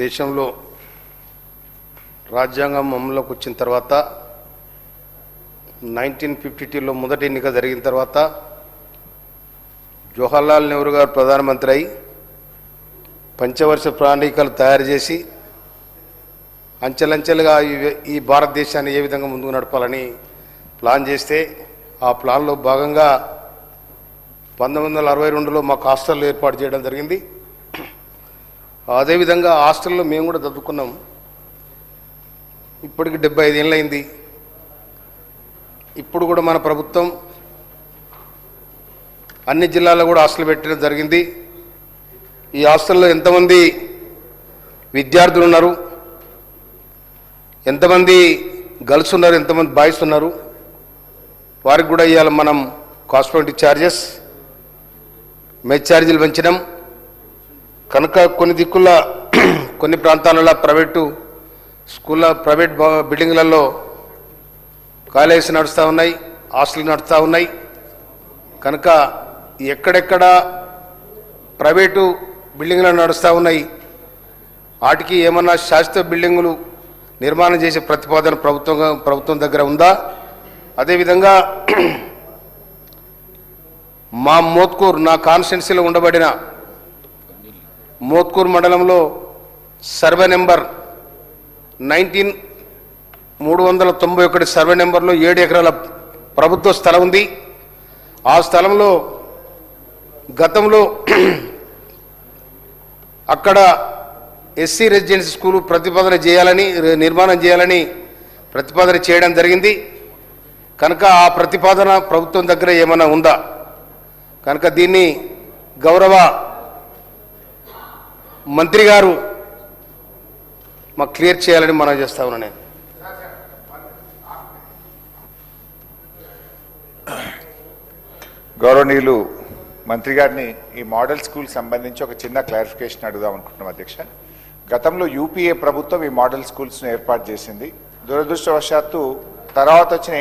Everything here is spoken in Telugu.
దేశంలో రాజ్యాంగం అమలులోకి వచ్చిన తర్వాత 1952లో మొదటి ఎన్నిక జరిగిన తర్వాత జవహర్లాల్ నెహ్రూ గారు ప్రధానమంత్రి అయి పంచవర్ష ప్రణాళికలు తయారు చేసి అంచెలంచెలుగా ఈ భారతదేశాన్ని ఏ విధంగా ముందుకు నడపాలని ప్లాన్ చేస్తే ఆ ప్లాన్లో భాగంగా 1962లో మాకు హాస్టల్ ఏర్పాటు చేయడం జరిగింది. అదేవిధంగా హాస్టల్లో మేము కూడా చదువుకున్నాం. ఇప్పటికి 75 ఏళ్ళు అయింది. ఇప్పుడు కూడా మన ప్రభుత్వం అన్ని జిల్లాల్లో కూడా హాస్టల్ పెట్టడం జరిగింది. ఈ హాస్టల్లో ఎంతమంది విద్యార్థులు ఉన్నారు, ఎంతమంది గర్ల్స్ ఉన్నారు, ఎంతమంది బాయ్స్ ఉన్నారు, వారికి కూడా ఇవాళ మనం కాస్మెటిక్ ఛార్జెస్ మెస్ ఛార్జీలు పెంచడం కనుక కొన్ని దిక్కుల కొన్ని ప్రాంతాలలో ప్రైవేటు స్కూళ్ళ ప్రైవేట్ బిల్డింగ్లలో కాలేజెస్ నడుస్తూ ఉన్నాయి, హాస్టల్ నడుస్తూ ఉన్నాయి. కనుక ఎక్కడెక్కడ ప్రైవేటు బిల్డింగ్లు నడుస్తూ ఉన్నాయి వాటికి ఏమన్నా శాశ్వత బిల్డింగులు నిర్మాణం చేసే ప్రతిపాదన ప్రభుత్వం దగ్గర ఉందా? అదేవిధంగా మా మోత్కూర్ నా కాన్స్టిట్యున్సీలో ఉండబడిన మోత్కూర్ మండలంలో సర్వే నెంబర్ 391 సర్వే నెంబర్లో 7 ఎకరాల ప్రభుత్వ స్థలం ఉంది. ఆ స్థలంలో గతంలో అక్కడ ఎస్సీ రెసిడెన్సీ స్కూలు ప్రతిపాదన చేయాలని నిర్మాణం చేయాలని ప్రతిపాదన చేయడం జరిగింది. కనుక ఆ ప్రతిపాదన ప్రభుత్వం దగ్గర ఏమైనా ఉందా? కనుక దీన్ని గౌరవ మంత్రి గారు మాకు క్లియర్ చేయాలని మనం చేస్తా ఉన్నా. నేను గౌరవనీయులు మంత్రి గారిని ఈ మోడల్ స్కూల్ సంబంధించి ఒక చిన్న క్లారిఫికేషన్ అడుగుదాం అనుకుంటున్నాం అధ్యక్ష. గతంలో యూపీఏ ప్రభుత్వం ఈ మోడల్ స్కూల్స్ను ఏర్పాటు చేసింది. దురదృష్టవశాత్తు తర్వాత వచ్చిన